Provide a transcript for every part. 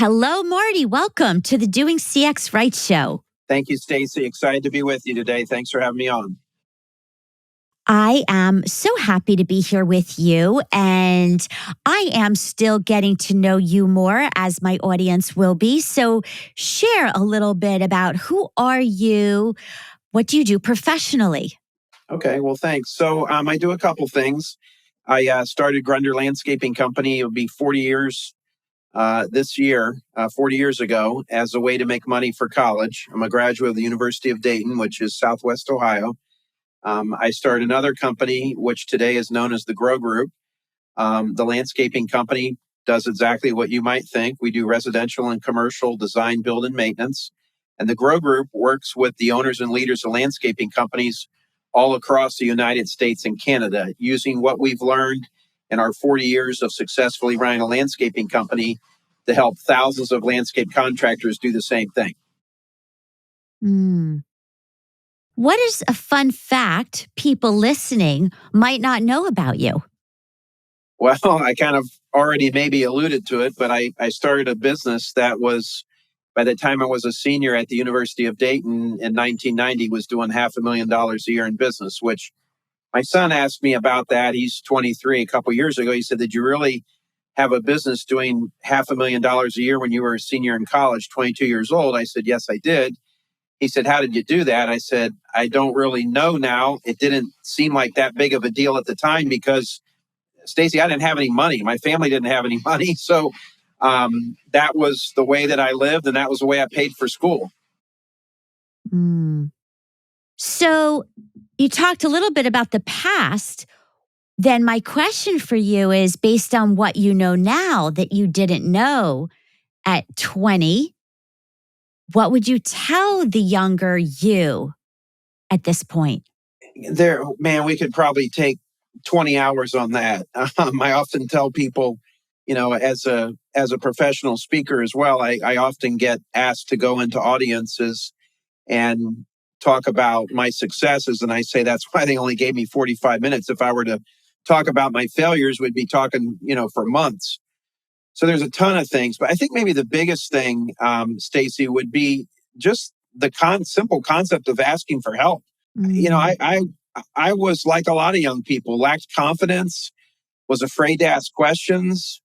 Hello, Marty. Welcome to the Doing CX Right show. Thank you, Stacy. Excited to be with you today. Thanks for having me on. I am so happy to be here with you, and I am still getting to know you more, as my audience will be. So share a little bit about who are you? What do you do professionally? Okay, well, thanks. So I do a couple things. I started Grunder Landscaping Company. It'll be 40 years this year, 40 years ago, as a way to make money for college. I'm a graduate of the University of Dayton, which is Southwest Ohio. I started another company, which today is known as the Grow Group. The landscaping company does exactly what you might think. We do residential and commercial design, build, and maintenance. And the Grow Group works with the owners and leaders of landscaping companies all across the United States and Canada, using what we've learned in our 40 years of successfully running a landscaping company to help thousands of landscape contractors do the same thing. What is a fun fact people listening might not know about you? Well, I kind of already maybe alluded to it, but I started a business that was, by the time I was a senior at the University of Dayton in 1990, was doing $500,000 a year in business, which my son asked me about that. He's 23. A couple of years ago, he said, "Did you really have a business doing $500,000 a year when you were a senior in college, 22 years old?" I said, "Yes, I did." He said, "How did you do that?" I said, "I don't really know now. It didn't seem like that big of a deal at the time because, Stacy, I didn't have any money. My family didn't have any money. So that was the way that I lived, and that was the way I paid for school." So you talked a little bit about the past. Then my question for you is, based on what you know now that you didn't know at 20, what would you tell the younger you at this point? Man, we could probably take 20 hours on that. I often tell people, as a professional speaker as well, I often get asked to go into audiences and talk about my successes. And I say that's why they only gave me 45 minutes. If I were to talk about my failures, we'd be talking, for months. So there's a ton of things. But I think maybe the biggest thing, Stacy, would be just the simple concept of asking for help. I was like a lot of young people, lacked confidence, was afraid to ask questions,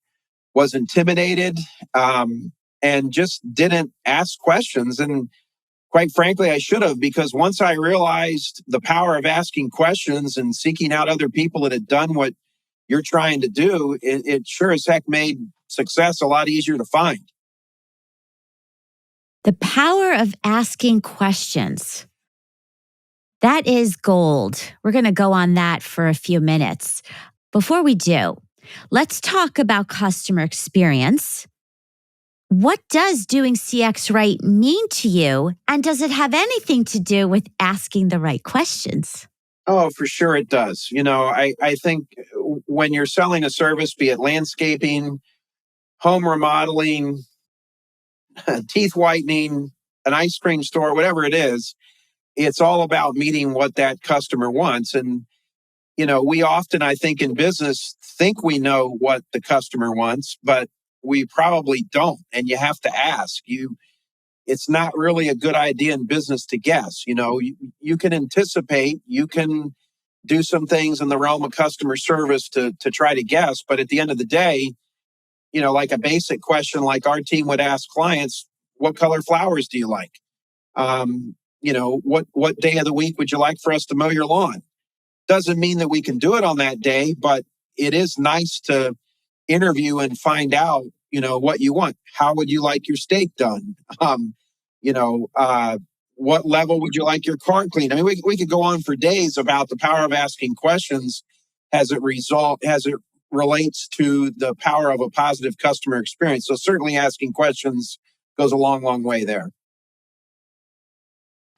was intimidated, and just didn't ask questions. And quite frankly, I should have, because once I realized the power of asking questions and seeking out other people that had done what you're trying to do, it sure as heck made success a lot easier to find. The power of asking questions. That is gold. We're going to go on that for a few minutes. Before we do, let's talk about customer experience. What does doing CX right mean to you? And does it have anything to do with asking the right questions? Oh, for sure it does. I think when you're selling a service, be it landscaping, home remodeling, teeth whitening, an ice cream store, whatever it is, it's all about meeting what that customer wants. And, we often, I think in business, think we know what the customer wants, but we probably don't. And you have to ask. It's not really a good idea in business to guess. You can anticipate, you can do some things in the realm of customer service to try to guess. But at the end of the day, like a basic question, like our team would ask clients, what color flowers do you like? What day of the week would you like for us to mow your lawn? Doesn't mean that we can do it on that day, but it is nice to interview and find out, what you want. How would you like your steak done? What level would you like your car cleaned? I mean, we could go on for days about the power of asking questions as it relates to the power of a positive customer experience. So certainly asking questions goes a long, long way there.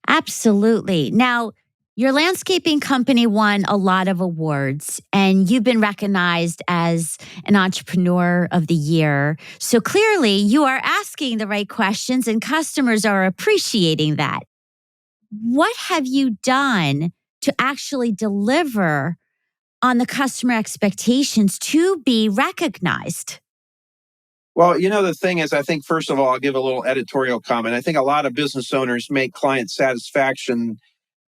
Absolutely. Now, your landscaping company won a lot of awards, and you've been recognized as an Entrepreneur of the Year. So clearly, you are asking the right questions, and customers are appreciating that. What have you done to actually deliver on the customer expectations to be recognized? Well, the thing is, I think, first of all, I'll give a little editorial comment. I think a lot of business owners make client satisfaction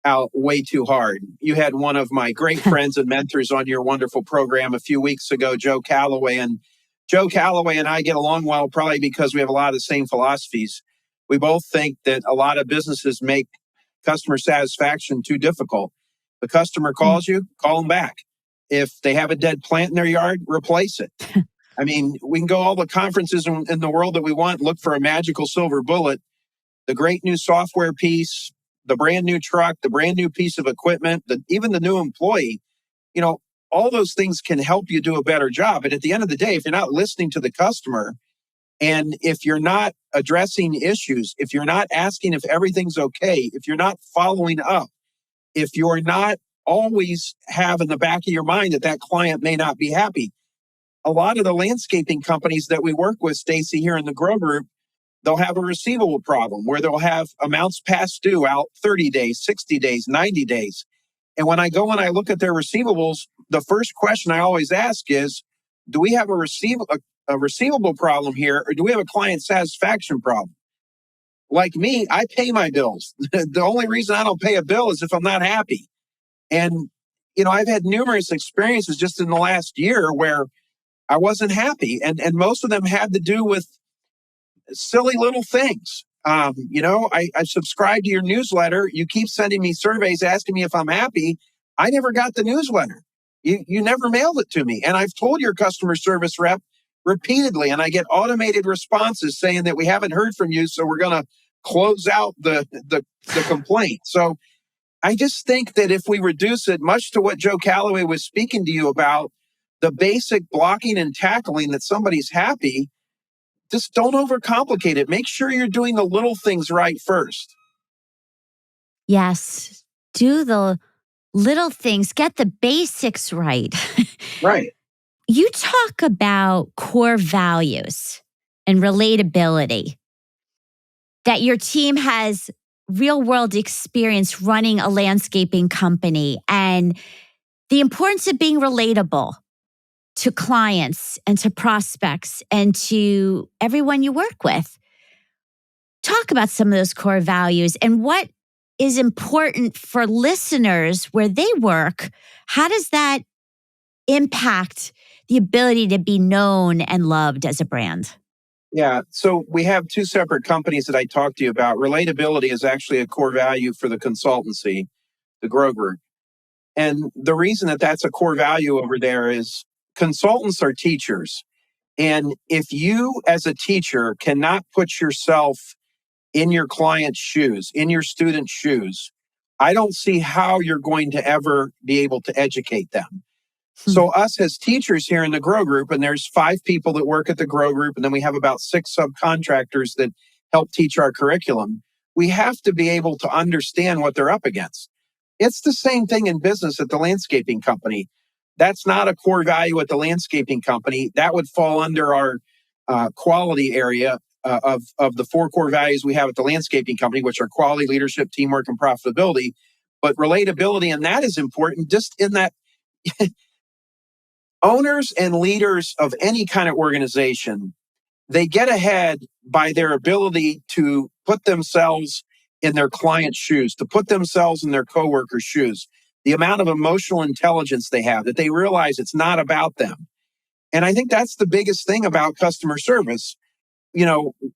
out way too hard. You had one of my great friends and mentors on your wonderful program a few weeks ago, Joe Calloway. And Joe Calloway and I get along well, probably because we have a lot of the same philosophies. We both think that a lot of businesses make customer satisfaction too difficult. The customer calls you, call them back. If they have a dead plant in their yard, replace it. I mean, we can go all the conferences in the world that we want, look for a magical silver bullet, the great new software piece, the brand new truck, the brand new piece of equipment, even the new employee. You know, all those things can help you do a better job. But at the end of the day, if you're not listening to the customer, and if you're not addressing issues, if you're not asking if everything's okay, if you're not following up, if you're not always have in the back of your mind that client may not be happy. A lot of the landscaping companies that we work with, Stacy, here in the Grow Group, they'll have a receivable problem where they'll have amounts past due out 30 days, 60 days, 90 days. And when I go and I look at their receivables, the first question I always ask is, do we have a receivable problem here, or do we have a client satisfaction problem? Like me, I pay my bills. The only reason I don't pay a bill is if I'm not happy. And, I've had numerous experiences just in the last year where I wasn't happy. And most of them had to do with silly little things. I subscribe to your newsletter. You keep sending me surveys asking me if I'm happy. I never got the newsletter. You never mailed it to me. And I've told your customer service rep repeatedly, and I get automated responses saying that we haven't heard from you, so we're going to close out the complaint. So I just think that if we reduce it, much to what Joe Calloway was speaking to you about, the basic blocking and tackling that somebody's happy, just don't overcomplicate it. Make sure you're doing the little things right first. Yes. Do the little things, get the basics right. Right. You talk about core values and relatability, that your team has real world experience running a landscaping company, and the importance of being relatable to clients and to prospects and to everyone you work with. Talk about some of those core values and what is important for listeners where they work. How does that impact the ability to be known and loved as a brand? Yeah. So we have two separate companies that I talked to you about. Relatability is actually a core value for the consultancy, the Grow Group. And the reason that that's a core value over there is consultants are teachers. And if you, as a teacher, cannot put yourself in your client's shoes, in your student's shoes, I don't see how you're going to ever be able to educate them. So us as teachers here in the Grow Group, and there's 5 people that work at the Grow Group, and then we have about 6 subcontractors that help teach our curriculum. We have to be able to understand what they're up against. It's the same thing in business at the landscaping company. That's not a core value at the landscaping company. That would fall under our quality area of the 4 core values we have at the landscaping company, which are quality, leadership, teamwork, and profitability. But relatability, and that is important just in that owners and leaders of any kind of organization, they get ahead by their ability to put themselves in their client's shoes, to put themselves in their coworkers' shoes. The amount of emotional intelligence they have, that they realize it's not about them. And I think that's the biggest thing about customer service.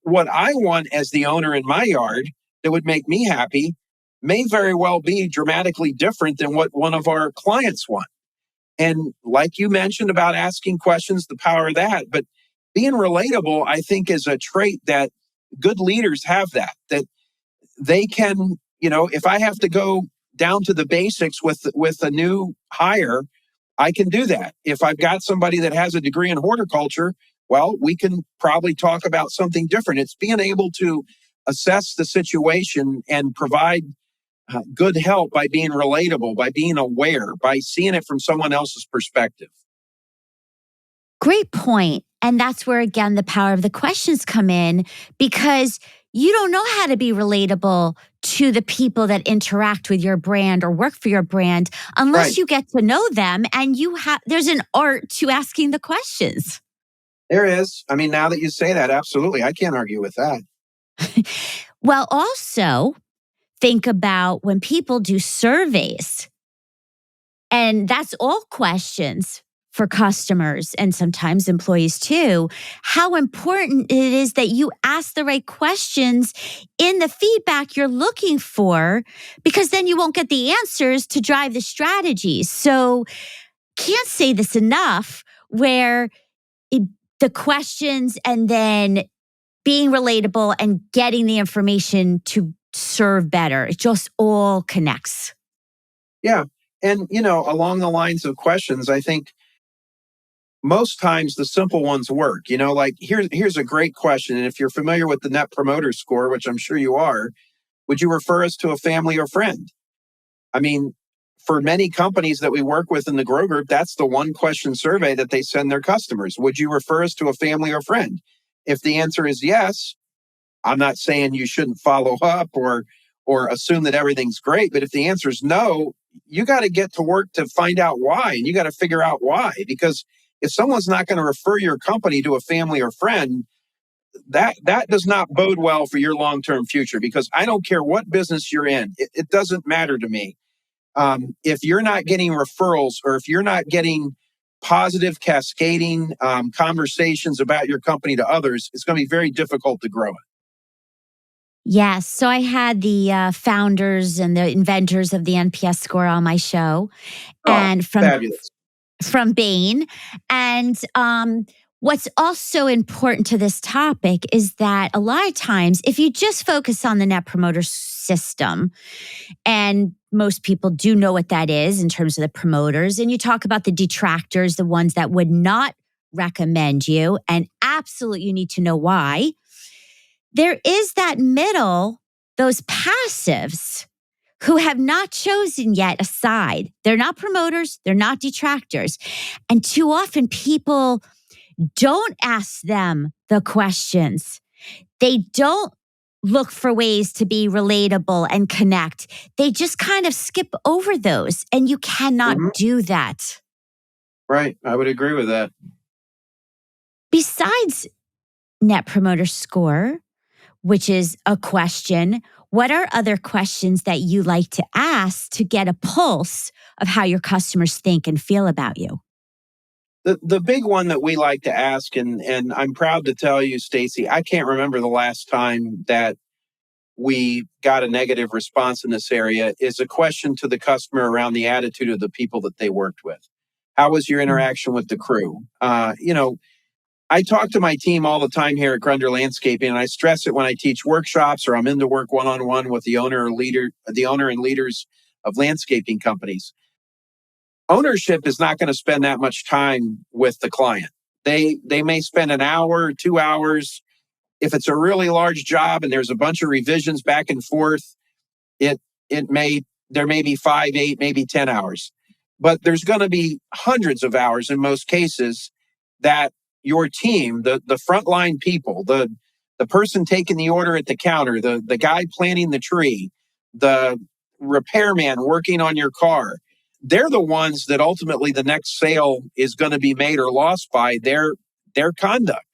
What I want as the owner in my yard that would make me happy may very well be dramatically different than what one of our clients want. And like you mentioned about asking questions, the power of that, but being relatable, I think, is a trait that good leaders have, that they can, if I have to go down to the basics with a new hire, I can do that. If I've got somebody that has a degree in horticulture, well, we can probably talk about something different. It's being able to assess the situation and provide good help by being relatable, by being aware, by seeing it from someone else's perspective. Great point. And that's where, again, the power of the questions come in, because you don't know how to be relatable to the people that interact with your brand or work for your brand unless Right. you get to know them, and there's an art to asking the questions. There is. I mean, now that you say that, absolutely. I can't argue with that. Well, also think about when people do surveys, and that's all questions for customers and sometimes employees too, how important it is that you ask the right questions in the feedback you're looking for, because then you won't get the answers to drive the strategies. So, can't say this enough, where it, the questions and then being relatable and getting the information to serve better, it just all connects. Yeah. And, along the lines of questions, I think most times the simple ones work. Like here's a great question. And if you're familiar with the Net Promoter Score, which I'm sure you are, would you refer us to a family or friend? I mean, for many companies that we work with in the Grow Group, that's the one question survey that they send their customers. Would you refer us to a family or friend? If the answer is yes, I'm not saying you shouldn't follow up or assume that everything's great, but if the answer is no, you got to get to work to find out why, and you got to figure out why. Because if someone's not going to refer your company to a family or friend, that does not bode well for your long-term future. Because I don't care what business you're in, it doesn't matter to me. If you're not getting referrals, or if you're not getting positive cascading conversations about your company to others, it's going to be very difficult to grow it. Yes. So I had the founders and the inventors of the NPS score on my show, Oh, and fabulous. from Bain. And what's also important to this topic is that a lot of times, if you just focus on the Net Promoter System, and most people do know what that is in terms of the promoters, and you talk about the detractors, the ones that would not recommend you, and absolutely you need to know why. There is that middle, those passives who have not chosen yet a side. They're not promoters, they're not detractors. And too often people don't ask them the questions. They don't look for ways to be relatable and connect. They just kind of skip over those. And you cannot Mhm. do that. Right. I would agree with that. Besides Net Promoter Score, which is a question, what are other questions that you like to ask to get a pulse of how your customers think and feel about you? The big one that we like to ask, and I'm proud to tell you, Stacy, I can't remember the last time that we got a negative response in this area, is a question to the customer around the attitude of the people that they worked with. How was your Mm. interaction with the crew? I talk to my team all the time here at Grunder Landscaping, and I stress it when I teach workshops or I'm into work one-on-one with the owner and leaders of landscaping companies. Ownership is not going to spend that much time with the client. They may spend an hour, 2 hours. If it's a really large job and there's a bunch of revisions back and forth, it it may there may be 5, 8, maybe 10 hours. But there's going to be hundreds of hours in most cases that your team, the frontline people, the person taking the order at the counter, the guy planting the tree, the repairman working on your car, they're the ones that ultimately the next sale is going to be made or lost by their conduct.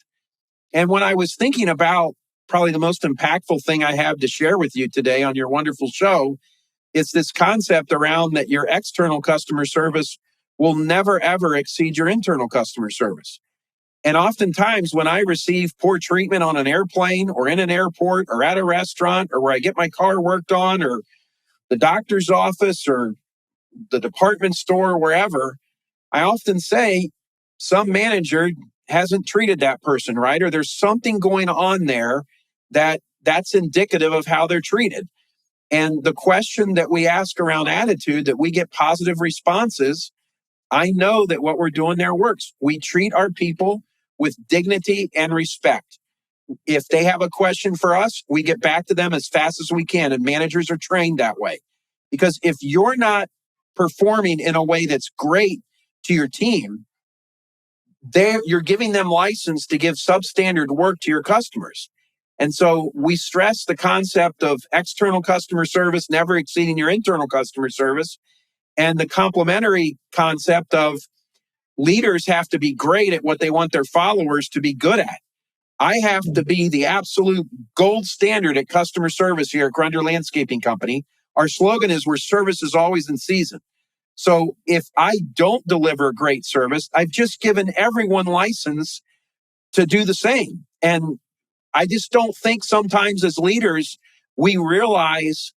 And when I was thinking about probably the most impactful thing I have to share with you today on your wonderful show, it's this concept around that your external customer service will never, ever exceed your internal customer service. And oftentimes, when I receive poor treatment on an airplane or in an airport or at a restaurant or where I get my car worked on or the doctor's office or the department store, wherever, I often say some manager hasn't treated that person right, or there's something going on there that's indicative of how they're treated. And the question that we ask around attitude, that we get positive responses, I know that what we're doing there works. We treat our people with dignity and respect. If they have a question for us, we get back to them as fast as we can. And managers are trained that way. Because if you're not performing in a way that's great to your team, you're giving them license to give substandard work to your customers. And so we stress the concept of external customer service never exceeding your internal customer service, and the complementary concept of leaders have to be great at what they want their followers to be good at. I have to be the absolute gold standard at customer service here at Grunder Landscaping Company. Our slogan is where service is always in season. So if I don't deliver great service, I've just given everyone license to do the same. And I just don't think sometimes as leaders, we realize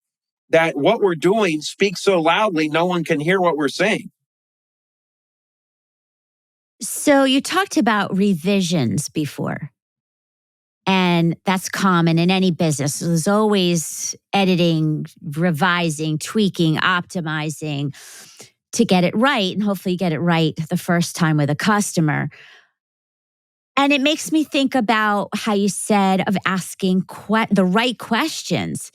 that what we're doing speaks so loudly, no one can hear what we're saying. So you talked about revisions before, and that's common in any business. There's always editing, revising, tweaking, optimizing to get it right. And hopefully you get it right the first time with a customer. And it makes me think about how you said of asking the right questions.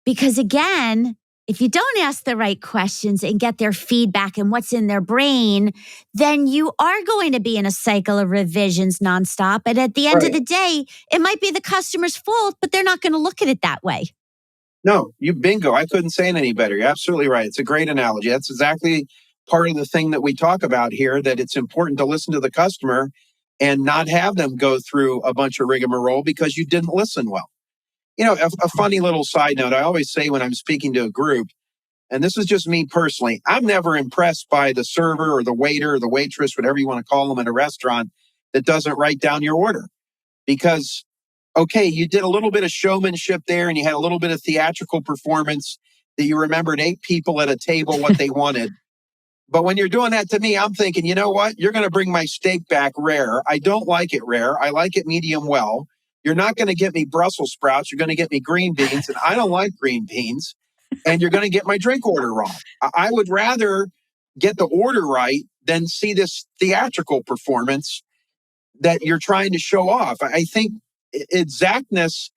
Because again, if you don't ask the right questions and get their feedback and what's in their brain, then you are going to be in a cycle of revisions nonstop. And at the end of the day, it might be the customer's fault, but they're not going to look at it that way. No, you bingo. I couldn't say it any better. You're absolutely right. It's a great analogy. That's exactly part of the thing that we talk about here, that it's important to listen to the customer and not have them go through a bunch of rigmarole because you didn't listen well. You know, a funny little side note, I always say when I'm speaking to a group, and this is just me personally, I'm never impressed by the server or the waiter or the waitress, whatever you want to call them at a restaurant, that doesn't write down your order. Because, okay, you did a little bit of showmanship there and you had a little bit of theatrical performance that you remembered 8 people at a table what they wanted. But when you're doing that to me, I'm thinking, you know what? You're going to bring my steak back rare. I don't like it rare. I like it medium well. You're not going to get me Brussels sprouts. You're going to get me green beans, and I don't like green beans. And you're going to get my drink order wrong. I would rather get the order right than see this theatrical performance that you're trying to show off. I think exactness,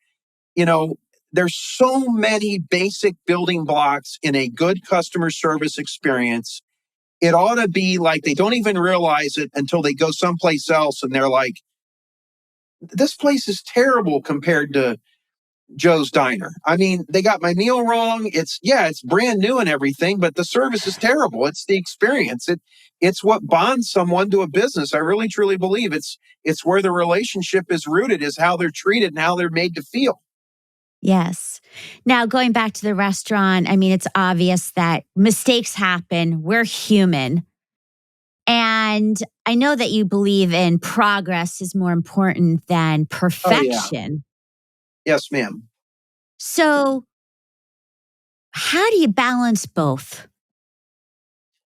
there's so many basic building blocks in a good customer service experience. It ought to be like they don't even realize it until they go someplace else and they're like, this place is terrible compared to Joe's Diner. I mean, they got my meal wrong. It's brand new and everything, but the service is terrible. It's the experience. It's what bonds someone to a business. I really truly believe it's where the relationship is rooted, is how they're treated and how they're made to feel. Yes. Now, going back to the restaurant, I mean, it's obvious that mistakes happen. We're human. And I know that you believe in progress is more important than Oh, yeah. perfection. Yes, ma'am. So, how do you balance both?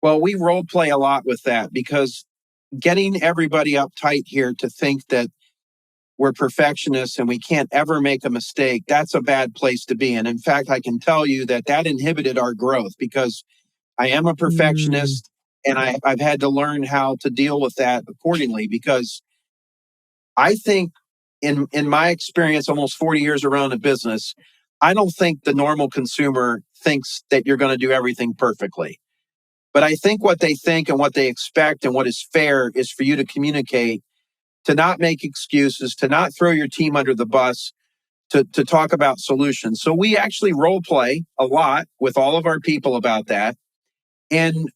Well, we role play a lot with that because getting everybody uptight here to think that we're perfectionists and we can't ever make a mistake, that's a bad place to be. And in fact, I can tell you that inhibited our growth because I am a perfectionist and I've had to learn how to deal with that accordingly, because I think in my experience, almost 40 years around a business, I don't think the normal consumer thinks that you're going to do everything perfectly. But I think what they think and what they expect and what is fair is for you to communicate, to not make excuses, to not throw your team under the bus, to talk about solutions. So we actually role play a lot with all of our people about that. And,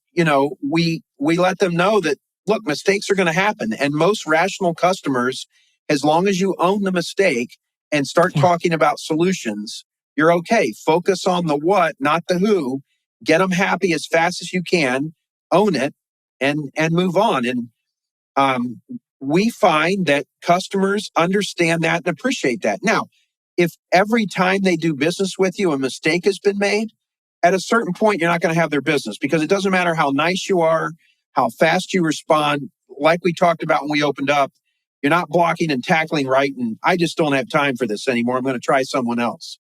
we let them know that, look, mistakes are going to happen. And most rational customers, as long as you own the mistake and start talking about solutions, you're okay. Focus on the what, not the who. Get them happy as fast as you can, own it, and move on. And we find that customers understand that and appreciate that. Now, if every time they do business with you, a mistake has been made, at a certain point, you're not going to have their business, because it doesn't matter how nice you are, how fast you respond. Like we talked about when we opened up, you're not blocking and tackling right. And I just don't have time for this anymore. I'm going to try someone else.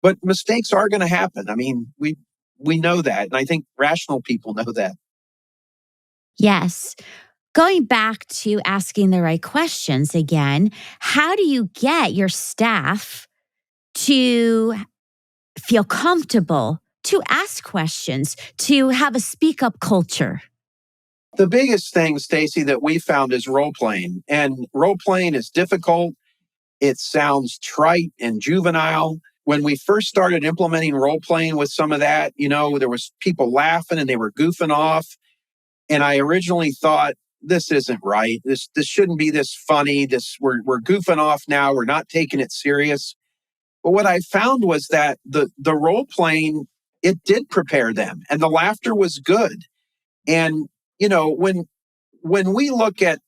But mistakes are going to happen. I mean, we know that. And I think rational people know that. Yes. Going back to asking the right questions again, how do you get your staff to feel comfortable to ask questions, to have a speak up culture? The biggest thing, Stacy, that we found is role playing. And role playing is difficult. It sounds trite and juvenile. When we first started implementing role playing with some of that, there was people laughing and they were goofing off. And I originally thought, this isn't right. This shouldn't be this funny. We're goofing off now. We're not taking it serious. But what I found was that the role playing, it did prepare them, and the laughter was good. And when we look at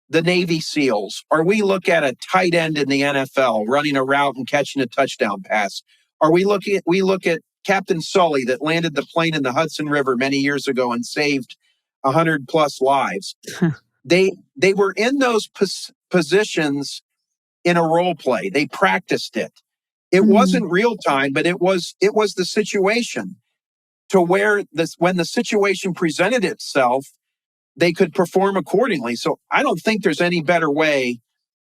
the Navy SEALs, or we look at a tight end in the NFL running a route and catching a touchdown pass, or we look at Captain Sully that landed the plane in the Hudson River many years ago and saved 100 plus lives. They were in those positions in a role play. They practiced it. It wasn't real time, but it was the situation, to where when the situation presented itself, they could perform accordingly. So I don't think there's any better way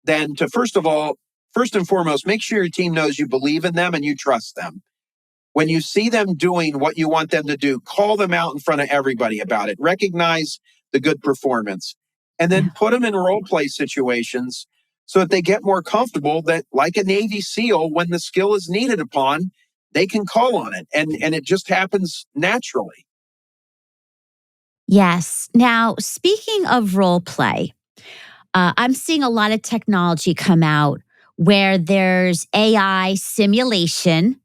than to, first and foremost, make sure your team knows you believe in them and you trust them. When you see them doing what you want them to do, call them out in front of everybody about it. Recognize the good performance, and then put them in role play situations so that they get more comfortable, that like a Navy SEAL, when the skill is needed upon, they can call on it. And it just happens naturally. Yes. Now, speaking of role play, I'm seeing a lot of technology come out where there's AI simulation,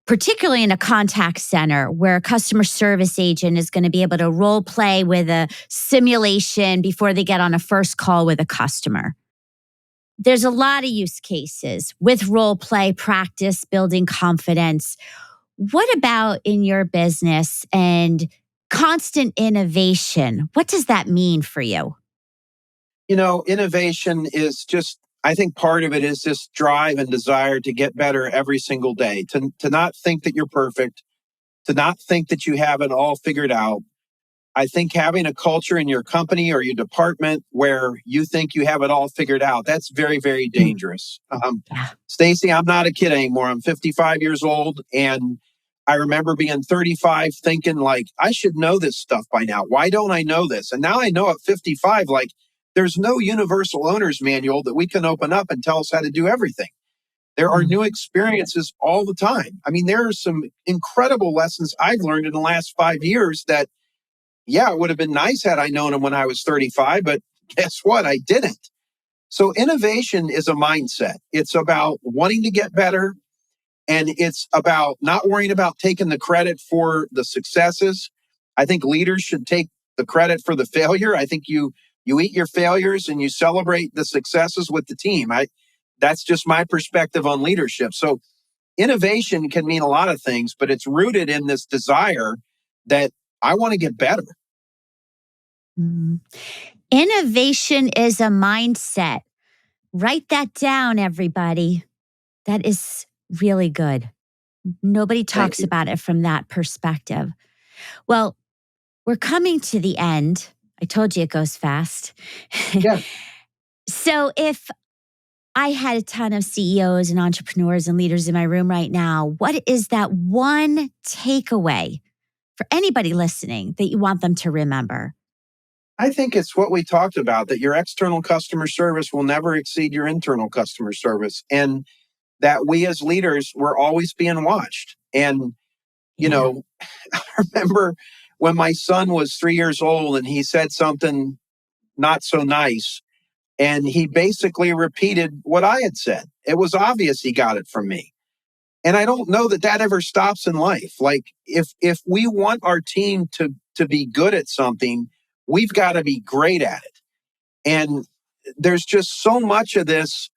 particularly in a contact center where a customer service agent is going to be able to role play with a simulation before they get on a first call with a customer. There's a lot of use cases with role play practice, building confidence. What about in your business and constant innovation? What does that mean for you? Innovation is just, I think part of it is just drive and desire to get better every single day, to not think that you're perfect, to not think that you have it all figured out. I think having a culture in your company or your department where you think you have it all figured out, that's very, very Mm, dangerous. yeah. Stacy, I'm not a kid anymore. I'm 55 years old. And I remember being 35 thinking, like, I should know this stuff by now. Why don't I know this? And now I know at 55, like, there's no universal owner's manual that we can open up and tell us how to do everything. There are Mm, new experiences all the time. I mean, there are some incredible lessons I've learned in the last 5 years that, yeah, it would have been nice had I known them when I was 35, but guess what? I didn't. So innovation is a mindset. It's about wanting to get better, and it's about not worrying about taking the credit for the successes. I think leaders should take the credit for the failure. I think you eat your failures and you celebrate the successes with the team. That's just my perspective on leadership. So innovation can mean a lot of things, but it's rooted in this desire that I want to get better. mm. Innovation is a mindset. Write that down, everybody. That is really good. Nobody Thank talks you. about it from that perspective. Well, we're coming to the end. I told you it goes fast. Yeah. So, if I had a ton of CEOs and entrepreneurs and leaders in my room right now, what is that one takeaway for anybody listening that you want them to remember? I think it's what we talked about, that your external customer service will never exceed your internal customer service. And that we as leaders, we're always being watched. And, you Yeah. know, I remember when my son was 3 years old and he said something not so nice, and he basically repeated what I had said. It was obvious he got it from me. And I don't know that that ever stops in life. Like, if we want our team to be good at something, we've got to be great at it. And there's just so much of this.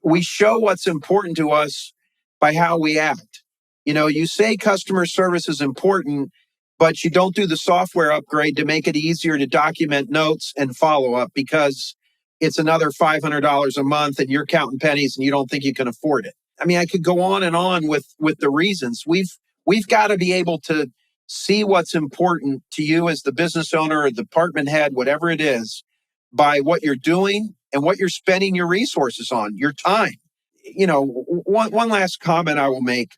We show what's important to us by how we act. You say customer service is important, but you don't do the software upgrade to make it easier to document notes and follow up because it's another $500 a month and you're counting pennies and you don't think you can afford it. I mean, I could go on and on with the reasons. We've got to be able to see what's important to you as the business owner or department head, whatever it is, by what you're doing and what you're spending your resources on, your time. One last comment I will make.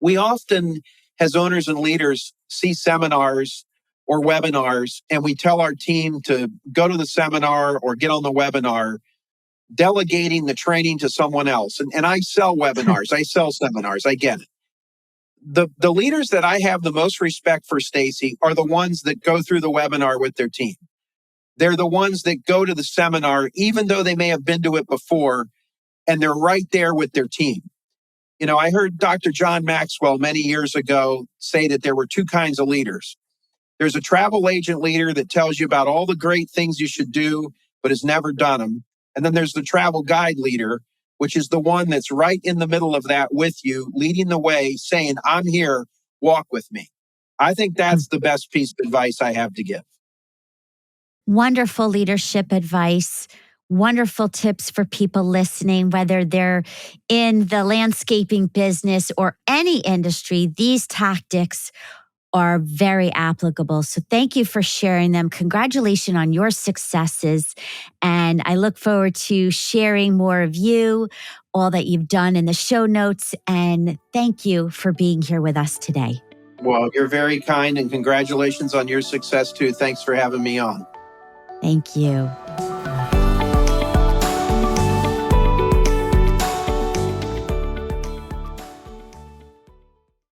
We often, as owners and leaders, see seminars or webinars, and we tell our team to go to the seminar or get on the webinar, delegating the training to someone else. And I sell webinars, I sell seminars, I get it. The leaders that I have the most respect for, Stacy, are the ones that go through the webinar with their team. They're the ones that go to the seminar, even though they may have been to it before, and they're right there with their team. You know, I heard Dr. John Maxwell many years ago say that there were two kinds of leaders. There's a travel agent leader that tells you about all the great things you should do, but has never done them. And then there's the travel guide leader, which is the one that's right in the middle of that with you, leading the way, saying, I'm here, walk with me. I think that's the best piece of advice I have to give. Wonderful leadership advice. Wonderful tips for people listening, whether they're in the landscaping business or any industry. These tactics are very applicable. So thank you for sharing them. Congratulations on your successes. And I look forward to sharing more of you, all that you've done in the show notes. And thank you for being here with us today. Well, you're very kind, and congratulations on your success too. Thanks for having me on. Thank you.